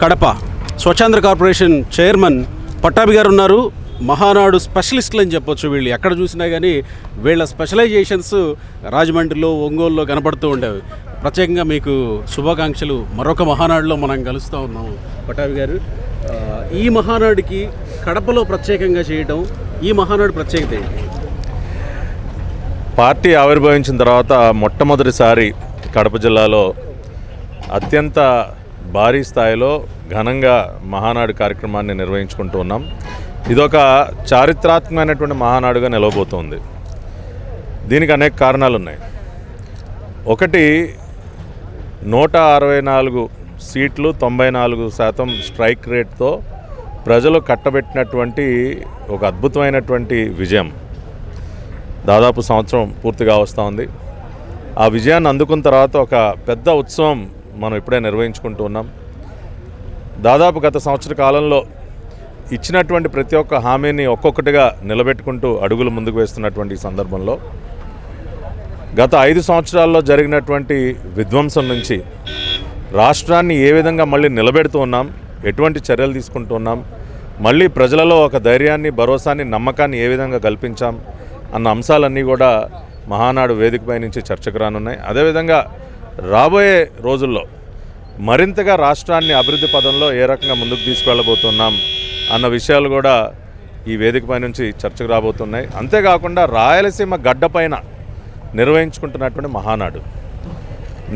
Kadapa స్వచ్ఛంద్ర corporation chairman Pattabhi గారు ఉన్నారు. మహానాడు స్పెషలిస్టులు అని చెప్పొచ్చు. వీళ్ళు ఎక్కడ చూసినా కానీ వీళ్ళ స్పెషలైజేషన్స్ రాజమండ్రిలో, ఒంగోలులో కనపడుతూ ఉండేవి. ప్రత్యేకంగా మీకు శుభాకాంక్షలు. మరొక మహానాడులో మనం కలుస్తూ ఉన్నాము. పట్టాభి గారు, ఈ మహానాడుకి కడపలో ప్రత్యేకంగా చేయడం, ఈ మహానాడు ప్రత్యేకత ఏంటి? పార్టీ ఆవిర్భవించిన తర్వాత మొట్టమొదటిసారి కడప జిల్లాలో అత్యంత భారీ స్థాయిలో ఘనంగా మహానాడు కార్యక్రమాన్ని నిర్వహించుకుంటూ ఉన్నాం. ఇదొక చారిత్రాత్మకమైనటువంటి మహానాడుగా నిలవబోతోంది. దీనికి అనేక కారణాలు ఉన్నాయి. ఒకటి, 164 సీట్లు, 94% స్ట్రైక్ రేట్తో ప్రజలు కట్టబెట్టినటువంటి ఒక అద్భుతమైనటువంటి విజయం. దాదాపు సంవత్సరం పూర్తిగా వస్తూ ఉంది. ఆ విజయాన్ని అందుకున్న తర్వాత ఒక పెద్ద ఉత్సవం మనం ఇప్పుడే నిర్వహించుకుంటూ ఉన్నాం. దాదాపు గత సంవత్సర కాలంలో ఇచ్చినటువంటి ప్రతి ఒక్క హామీని ఒక్కొక్కటిగా నిలబెట్టుకుంటూ అడుగులు ముందుకు వేస్తున్నటువంటి సందర్భంలో గత 5 సంవత్సరాల్లో జరిగినటువంటి విధ్వంసం నుంచి రాష్ట్రాన్ని ఏ విధంగా మళ్ళీ నిలబెడుతూ ఉన్నాం, ఎటువంటి చర్యలు తీసుకుంటూ ఉన్నాం, మళ్ళీ ప్రజలలో ఒక ధైర్యాన్ని, భరోసాని, నమ్మకాన్ని ఏ విధంగా కల్పించాం అన్న అంశాలన్నీ కూడా మహానాడు వేదికపై నుంచి చర్చకు రానున్నాయి. అదేవిధంగా రాబోయే రోజుల్లో మరింతగా రాష్ట్రాన్ని అభివృద్ధి పదంలో ఏ రకంగా ముందుకు తీసుకెళ్ళబోతున్నాం అన్న విషయాలు కూడా ఈ వేదికపై నుంచి చర్చకు రాబోతున్నాయి. అంతేకాకుండా రాయలసీమ గడ్డపైన నిర్వహించుకుంటున్నటువంటి మహానాడు,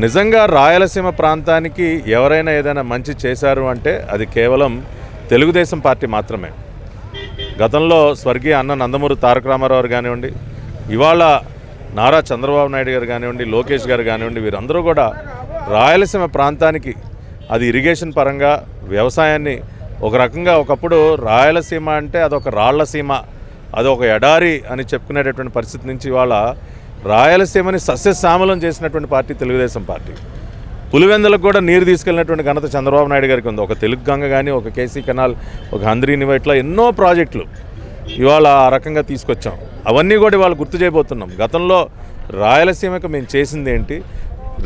నిజంగా రాయలసీమ ప్రాంతానికి ఎవరైనా ఏదైనా మంచి చేశారు అంటే అది కేవలం తెలుగుదేశం పార్టీ మాత్రమే. గతంలో స్వర్గీయ అన్న నందమూరి తారక రామారావు గారు కానివ్వండి, ఇవాళ నారా చంద్రబాబు నాయుడు గారు కానివ్వండి, లోకేష్ గారు కానివ్వండి, వీరందరూ కూడా రాయలసీమ ప్రాంతానికి అది ఇరిగేషన్ పరంగా వ్యవసాయాన్ని ఒక రకంగా, ఒకప్పుడు రాయలసీమ అంటే అదొక రాళ్లసీమ, అదొక ఎడారి అని చెప్పుకునేటటువంటి పరిస్థితి నుంచి ఇవాళ రాయలసీమని సస్యశ్యామలం చేసినటువంటి పార్టీ తెలుగుదేశం పార్టీ. పులివెందులకు కూడా నీరు తీసుకెళ్ళినటువంటి ఘనత చంద్రబాబు నాయుడు గారికి ఉంది. ఒక తెలుగు గంగ కానీ, ఒక కేసీ కెనాల్, ఒక హంద్రీనివా, ఇట్లా ఎన్నో ప్రాజెక్టులు ఇవాళ ఆ రకంగా తీసుకొచ్చాం. అవన్నీ కూడా ఇవాళ గుర్తు చేయబోతున్నాం. గతంలో రాయలసీమకు మేము చేసింది ఏంటి,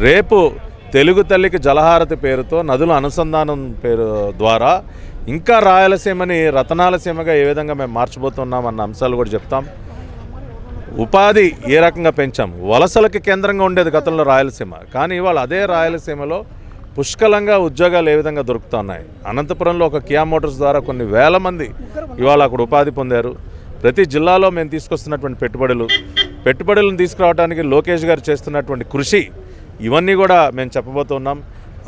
రేపు తెలుగు తల్లికి జలహారతి పేరుతో నదుల అనుసంధానం పేరు ద్వారా ఇంకా రాయలసీమని రతనాల సీమగా ఏ విధంగా మేము మార్చబోతున్నాం అన్న అంశాలు కూడా చెప్తాం. ఉపాధి ఏ రకంగా పెంచాం. వలసలకి కేంద్రంగా ఉండేది గతంలో రాయలసీమ, కానీ ఇవాళ అదే రాయలసీమలో పుష్కలంగా ఉద్యోగాలు ఏ విధంగా దొరుకుతున్నాయి. అనంతపురంలో ఒక కియా మోటార్స్ ద్వారా కొన్ని వేల మంది ఇవాళ అక్కడ ఉపాధి పొందారు. ప్రతి జిల్లాలో మేము తీసుకొస్తున్నటువంటి పెట్టుబడులను తీసుకురావడానికి లోకేష్ గారు చేస్తున్నటువంటి కృషి, ఇవన్నీ కూడా మేము చెప్పబోతున్నాం.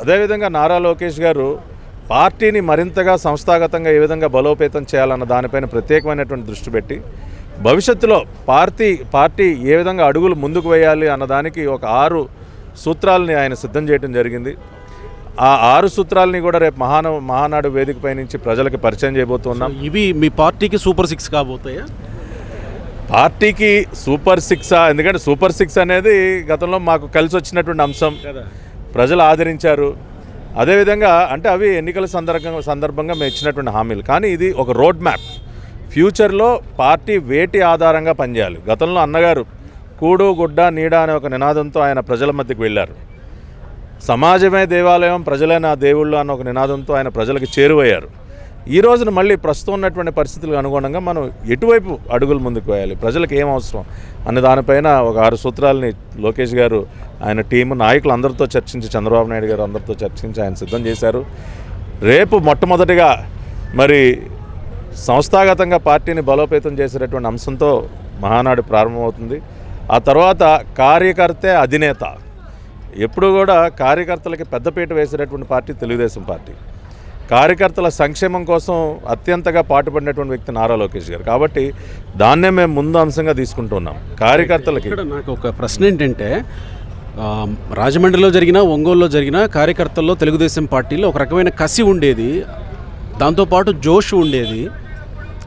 అదేవిధంగా నారా లోకేష్ గారు పార్టీని మరింతగా సంస్థాగతంగా ఏ విధంగా బలోపేతం చేయాలన్న దానిపైన ప్రత్యేకమైనటువంటి దృష్టి పెట్టి భవిష్యత్తులో పార్టీ ఏ విధంగా అడుగులు ముందుకు వేయాలి అన్నదానికి ఒక 6 సూత్రాలని ఆయన సిద్ధం చేయడం జరిగింది. ఆ 6 సూత్రాలని కూడా రేపు మహానాడు వేదికపై నుంచి ప్రజలకు పరిచయం చేయబోతున్నాం. ఇవి మీ పార్టీకి సూపర్ 6 కాబోతాయా? పార్టీకి సూపర్ 6, ఎందుకంటే సూపర్ 6 అనేది గతంలో మాకు కలిసి వచ్చినటువంటి అంశం, ప్రజలు ఆదరించారు. అదేవిధంగా అంటే అవి ఎన్నికల సందర్భంగా మేము ఇచ్చినటువంటి హామీలు. కానీ ఇది ఒక రోడ్ మ్యాప్. ఫ్యూచర్లో పార్టీ వేటి ఆధారంగా పనిచేయాలి. గతంలో అన్నగారు కూడు గుడ్డ నీడ అనే ఒక నినాదంతో ఆయన ప్రజల మధ్యకు వెళ్ళారు. సమాజమే దేవాలయం, ప్రజలే నా దేవుళ్ళు అన్న ఒక నినాదంతో ఆయన ప్రజలకు చేరువయ్యారు. ఈ రోజున మళ్ళీ ప్రస్తుతం ఉన్నటువంటి పరిస్థితులకు అనుగుణంగా మనం ఎటువైపు అడుగులు ముందుకు వేయాలి, ప్రజలకు ఏం అవసరం అనే దానిపైన ఒక 6 సూత్రాలని లోకేష్ గారు ఆయన టీము నాయకులు అందరితో చర్చించి, చంద్రబాబు నాయుడు గారు అందరితో చర్చించి ఆయన సిద్ధం చేశారు. రేపు మొట్టమొదటిగా మరి సంస్థాగతంగా పార్టీని బలోపేతం చేసేటటువంటి అంశంతో మహానాడు ప్రారంభమవుతుంది. ఆ తర్వాత కార్యకర్తే అధినేత. ఎప్పుడు కూడా కార్యకర్తలకి పెద్దపీట వేసేటటువంటి పార్టీ తెలుగుదేశం పార్టీ. కార్యకర్తల సంక్షేమం కోసం అత్యంతగా పాటుపడినటువంటి వ్యక్తి నారా లోకేష్ గారు. కాబట్టి దాన్నే మేము ముందు అంశంగా తీసుకుంటున్నాం. కార్యకర్తలకి నాకు ఒక ప్రశ్న ఏంటంటే, రాజమండ్రిలో జరిగిన, ఒంగోలులో జరిగిన కార్యకర్తల్లో తెలుగుదేశం పార్టీలో ఒక రకమైన కసి ఉండేది, దాంతోపాటు జోష్ ఉండేది.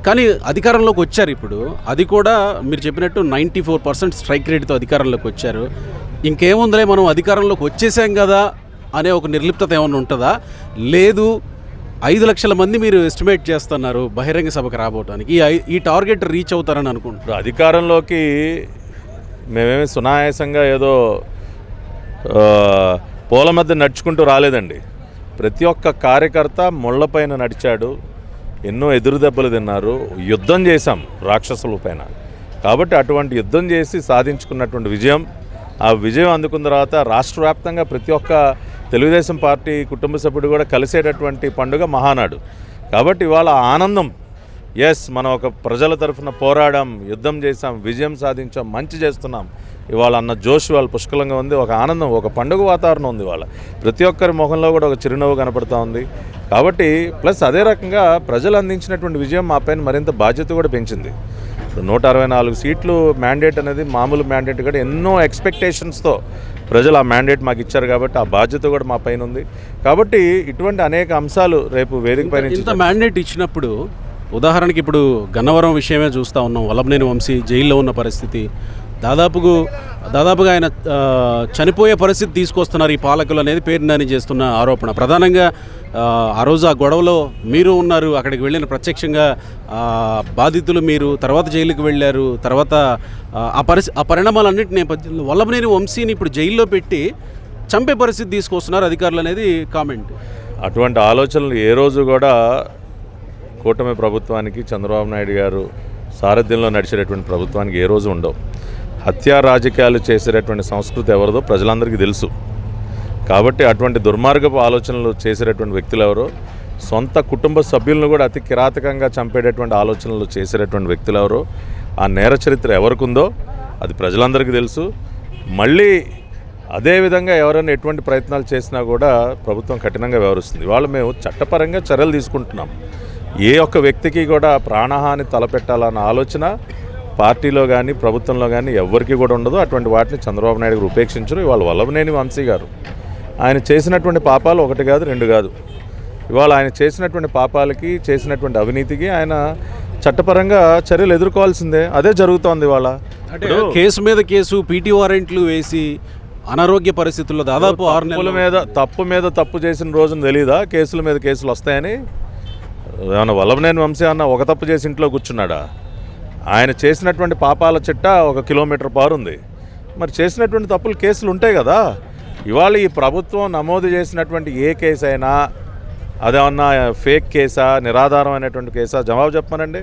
కానీ అధికారంలోకి వచ్చారు ఇప్పుడు, అది కూడా మీరు చెప్పినట్టు 94% స్ట్రైక్ రేట్తో అధికారంలోకి వచ్చారు. ఇంకేముందిలే మనం అధికారంలోకి వచ్చేసాం కదా అనే ఒక నిర్లిప్తత ఏమైనా ఉంటుందా? లేదు, 5 లక్షల మంది మీరు ఎస్టిమేట్ చేస్తున్నారు బహిరంగ సభకు రాబోటానికి, ఈ టార్గెట్ రీచ్ అవుతారని అనుకుంటున్నారు. అధికారంలోకి మేమేమి సునాయాసంగా ఏదో పూల మధ్య నడుచుకుంటూ రాలేదండి. ప్రతి ఒక్క కార్యకర్త ముళ్ళపైన నడిచాడు, ఎన్నో ఎదురు దెబ్బలు తిన్నారు, యుద్ధం చేశాం రాక్షసుల పైన. కాబట్టి అటువంటి యుద్ధం చేసి సాధించుకున్నటువంటి విజయం, ఆ విజయం అందుకున్న తర్వాత రాష్ట్ర వ్యాప్తంగా ప్రతి ఒక్క తెలుగుదేశం పార్టీ కుటుంబ సభ్యుడు కూడా కలిసేటటువంటి పండుగ మహానాడు. కాబట్టి ఇవాళ ఆనందం, ఎస్ మనం ఒక ప్రజల తరఫున పోరాడాం, యుద్ధం చేశాం, విజయం సాధించాం, మంచి చేస్తున్నాం ఇవాళ అన్న జోష్ వాళ్ళ పుష్కలంగా ఉంది. ఒక ఆనందం, ఒక పండుగ వాతావరణం ఉంది ఇవాళ. ప్రతి ఒక్కరి ముఖంలో కూడా ఒక చిరునవ్వు కనపడుతూ ఉంది. కాబట్టి ప్లస్ అదే రకంగా ప్రజలు అందించినటువంటి విజయం మా పైన మరింత బాధ్యత కూడా పెంచింది. 164 సీట్లు మ్యాండేట్ అనేది మామూలు మ్యాండేట్ కూడా ఎన్నో ఎక్స్పెక్టేషన్స్తో ప్రజలు ఆ మ్యాండేట్ మాకు ఇచ్చారు. కాబట్టి ఆ బాధ్యత కూడా మా పైన ఉంది. కాబట్టి ఇటువంటి అనేక అంశాలు రేపు వేదిక పైన ఇంత మ్యాండేట్ ఇచ్చినప్పుడు, ఉదాహరణకి ఇప్పుడు గన్నవరం విషయమే చూస్తూ ఉన్నాం. వల్లభనేని వంశీ జైల్లో ఉన్న పరిస్థితి, దాదాపుగా ఆయన చనిపోయే పరిస్థితి తీసుకొస్తున్నారు ఈ పాలకులు అనేది పేరు నాని చేస్తున్న ఆరోపణ. ప్రధానంగా ఆ రోజు ఆ గొడవలో మీరు ఉన్నారు, అక్కడికి వెళ్ళిన ప్రత్యక్షంగా బాధితులు మీరు, తర్వాత జైలుకి వెళ్ళారు. తర్వాత ఆ పరిణామాలన్నింటి నేపథ్యంలో వల్లభనేని వంశీని ఇప్పుడు జైల్లో పెట్టి చంపే పరిస్థితి తీసుకొస్తున్నారు అధికారులు అనేది కామెంట్. అటువంటి ఆలోచనలు ఏ రోజు కూడా కూటమి ప్రభుత్వానికి, చంద్రబాబు నాయుడు గారు సారథ్యంలో నడిచేటటువంటి ప్రభుత్వానికి ఏ రోజు ఉండవు. హత్యా రాజకీయాలు చేసేటటువంటి సంస్కృతి ఎవరిదో ప్రజలందరికీ తెలుసు. కాబట్టి అటువంటి దుర్మార్గపు ఆలోచనలు చేసేటటువంటి వ్యక్తులు ఎవరో, సొంత కుటుంబ సభ్యులను కూడా అతి కిరాతకంగా చంపేటటువంటి ఆలోచనలు చేసేటటువంటి వ్యక్తులు ఎవరో, ఆ నేర చరిత్ర ఎవరికి ఉందో అది ప్రజలందరికీ తెలుసు. మళ్ళీ అదేవిధంగా ఎవరైనా ఎటువంటి ప్రయత్నాలు చేసినా కూడా ప్రభుత్వం కఠినంగా వ్యవహరిస్తుంది. ఇవాళ మేము చట్టపరంగా చర్యలు తీసుకుంటున్నాం. ఏ ఒక్క వ్యక్తికి కూడా ప్రాణహాని తలపెట్టాలన్న ఆలోచన పార్టీలో కానీ ప్రభుత్వంలో కానీ ఎవరికి కూడా ఉండదు. అటువంటి వాటిని చంద్రబాబు నాయుడు గారు ఉపేక్షించరు. ఇవాళ వల్లభనేని వంశీ గారు ఆయన చేసినటువంటి పాపాలు 1 కాదు 2 కాదు. ఇవాళ ఆయన చేసినటువంటి పాపాలకి, చేసినటువంటి అవినీతికి ఆయన చట్టపరంగా చర్యలు ఎదుర్కోవాల్సిందే. అదే జరుగుతోంది ఇవాళ. కేసు మీద కేసు, పీటీ వారెంట్లు వేసి అనారోగ్య పరిస్థితుల్లో దాదాపు 6 నెలల తప్పు మీద తప్పు చేసిన రోజున తెలీదా కేసుల మీద కేసులు వస్తాయని? ఏమన్నా వల్లభనేని వంశీ అన్న ఒక తప్పు చేసి ఇంట్లో కూర్చున్నాడా? ఆయన చేసినటువంటి పాపాల చిట్ట 1 కిలోమీటర్ పారు ఉంది. మరి చేసినటువంటి తప్పులు కేసులు ఉంటాయి కదా. ఇవాళ ఈ ప్రభుత్వం నమోదు చేసినటువంటి ఏ కేసు అయినా అదేమన్నా ఫేక్ కేసా, నిరాధారమైనటువంటి కేసా? జవాబు చెప్పమనండి.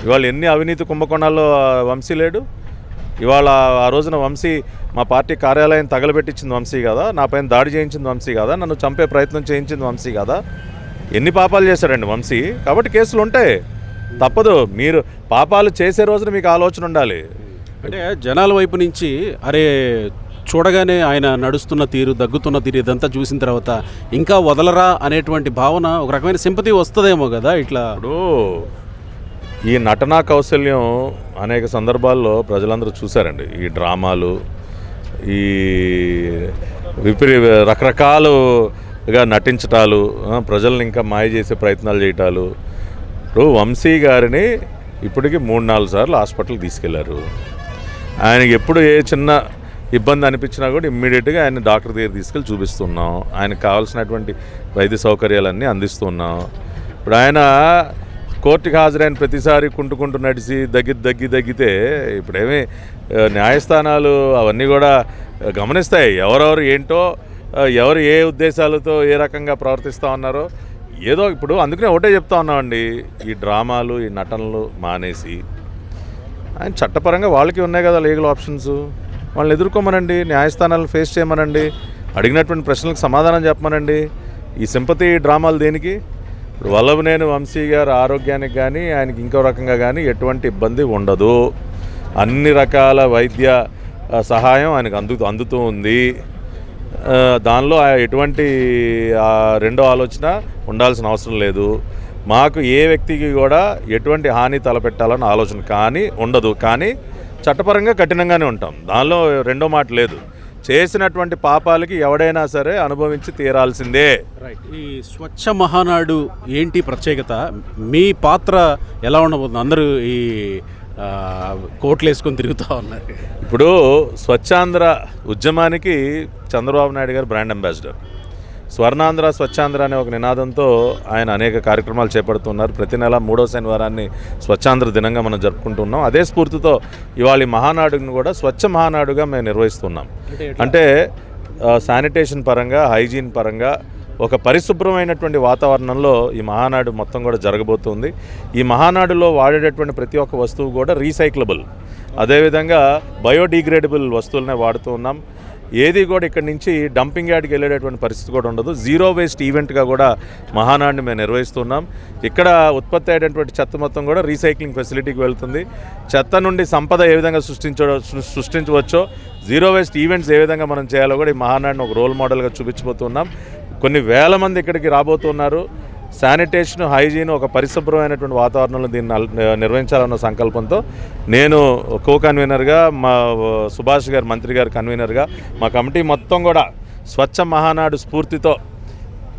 ఇవాళ ఎన్ని అవినీతి కుంభకోణాల్లో వంశీ లేడు? ఇవాళ ఆ రోజున వంశీ మా పార్టీ కార్యాలయం తగలబెట్టించింది వంశీ కదా, నా పైన దాడి చేయించింది వంశీ కదా, నన్ను చంపే ప్రయత్నం చేయించింది వంశీ కదా. ఎన్ని పాపాలు చేశారండి వంశీ? కాబట్టి కేసులు ఉంటాయి, తప్పదు. మీరు పాపాలు చేసే రోజున మీకు ఆలోచన ఉండాలి. అంటే జనాల వైపు నుంచి అరే చూడగానే ఆయన నడుస్తున్న తీరు, దగ్గుతున్న తీరు ఇదంతా చూసిన తర్వాత ఇంకా వదలరా అనేటువంటి భావన, ఒక రకమైన సింపతి వస్తుందేమో కదా. ఇట్లా ఇప్పుడు ఈ నటనా కౌశల్యం అనేక సందర్భాల్లో ప్రజలందరూ చూశారండి. ఈ డ్రామాలు, ఈ రకరకాలుగా నటించటాలు, ప్రజల్ని ఇంకా మాయ చేసే ప్రయత్నాలు చేయటాలు. ఇప్పుడు వంశీ గారిని ఇప్పటికీ 3-4 సార్లు హాస్పిటల్కి తీసుకెళ్లారు. ఆయనకి ఎప్పుడు ఏ చిన్న ఇబ్బంది అనిపించినా కూడా ఇమ్మీడియట్గా ఆయన డాక్టర్ దగ్గర తీసుకెళ్ళి చూపిస్తున్నాం. ఆయనకు కావాల్సినటువంటి వైద్య సౌకర్యాలన్నీ అందిస్తున్నాం. ఇప్పుడు ఆయన కోర్టుకి హాజరైన ప్రతిసారి కుంటుకుంటూ నడిచి దగ్గితే ఇప్పుడేమీ న్యాయస్థానాలు అవన్నీ కూడా గమనిస్తాయి. ఎవరెవరు ఏంటో, ఎవరు ఏ ఉద్దేశాలతో ఏ రకంగా ప్రవర్తిస్తూ ఉన్నారో ఏదో. ఇప్పుడు అందుకనే ఒకటే చెప్తా ఉన్నామండి, ఈ డ్రామాలు, ఈ నటనలు మానేసి ఆయన చట్టపరంగా వాళ్ళకి ఉన్నాయి కదా లీగల్ ఆప్షన్స్, వాళ్ళని ఎదుర్కోమనండి, న్యాయస్థానాలను ఫేస్ చేయమనండి, అడిగినటువంటి ప్రశ్నలకు సమాధానం చెప్పమనండి. ఈ సింపతి డ్రామాలు దేనికి? ఇప్పుడు వల్లభనేని వంశీ గారి ఆరోగ్యానికి కానీ ఆయనకి ఇంకో రకంగా కానీ ఎటువంటి ఇబ్బంది ఉండదు. అన్ని రకాల వైద్య సహాయం ఆయనకు అందుతూ ఉంది. దానిలో ఎటువంటి రెండో ఆలోచన ఉండాల్సిన అవసరం లేదు. మాకు ఏ వ్యక్తికి కూడా ఎటువంటి హాని తలపెట్టాలన్న ఆలోచన కానీ ఉండదు. కానీ చట్టపరంగా కఠినంగానే ఉంటాం, దానిలో రెండో మాట లేదు. చేసినటువంటి పాపాలకి ఎవడైనా సరే అనుభవించి తీరాల్సిందే. రైట్. ఈ స్వచ్ఛ మహానాడు ఏంటి ప్రత్యేకత? మీ పాత్ర ఎలా ఉండబోతుంది? అందరూ ఈ కోట్లు వేసుకొని తిరుగుతూ ఉన్నారు. ఇప్పుడు స్వచ్ఛాంధ్ర ఉద్యమానికి చంద్రబాబు నాయుడు గారు బ్రాండ్ అంబాసిడర్. స్వర్ణాంధ్ర స్వచ్ఛాంధ్ర అనే ఒక నినాదంతో ఆయన అనేక కార్యక్రమాలు చేపడుతున్నారు. ప్రతి నెల 3వ శనివారాన్ని స్వచ్ఛాంధ్ర దినంగా మనం జరుపుకుంటున్నాం. అదే స్ఫూర్తితో ఇవాళ మహానాడును కూడా స్వచ్ఛ మహానాడుగా మేము నిర్వహిస్తున్నాం. అంటే శానిటేషన్ పరంగా, హైజీన్ పరంగా ఒక పరిశుభ్రమైనటువంటి వాతావరణంలో ఈ మహానాడు మొత్తం కూడా జరగబోతుంది. ఈ మహానాడులో వాడేటటువంటి ప్రతి ఒక్క వస్తువు కూడా రీసైక్లబుల్, అదేవిధంగా బయోడిగ్రేడబుల్ వస్తువులనే వాడుతూ ఉన్నాం. ఏది కూడా ఇక్కడి నుంచి డంపింగ్ యార్డ్కి వెళ్ళేటటువంటి పరిస్థితి కూడా ఉండదు. జీరో వేస్ట్ ఈవెంట్గా కూడా మహానాడుని మేము నిర్వహిస్తున్నాం. ఇక్కడ ఉత్పత్తి అయ్యేటటువంటి చెత్త మొత్తం కూడా రీసైక్లింగ్ ఫెసిలిటీకి వెళ్తుంది. చెత్త నుండి సంపద ఏ విధంగా సృష్టించవచ్చో, జీరో వేస్ట్ ఈవెంట్స్ ఏ విధంగా మనం చేయాలో కూడా ఈ మహానాడుని ఒక రోల్ మోడల్గా చూపించబోతున్నాం. కొన్ని వేల మంది ఇక్కడికి రాబోతున్నారు. శానిటేషన్, హైజీన్, ఒక పరిశుభ్రమైనటువంటి వాతావరణంలో దీన్ని నిర్వహించాలన్న సంకల్పంతో నేను కో కన్వీనర్గా, మా సుభాష్ గారు మంత్రి గారు కన్వీనర్గా, మా కమిటీ మొత్తం కూడా స్వచ్ఛ మహానాడు స్ఫూర్తితో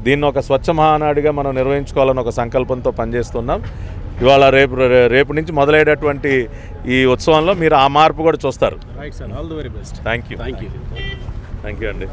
దీన్ని ఒక స్వచ్ఛ మహానాడుగా మనం నిర్వహించుకోవాలని ఒక సంకల్పంతో పనిచేస్తున్నాం. ఇవాళ రేపు నుంచి మొదలయ్యేటటువంటి ఈ ఉత్సవంలో మీరు ఆ మార్పు కూడా చూస్తారు. Right sir, all the very best. Thank you thank you. Thank you అండి.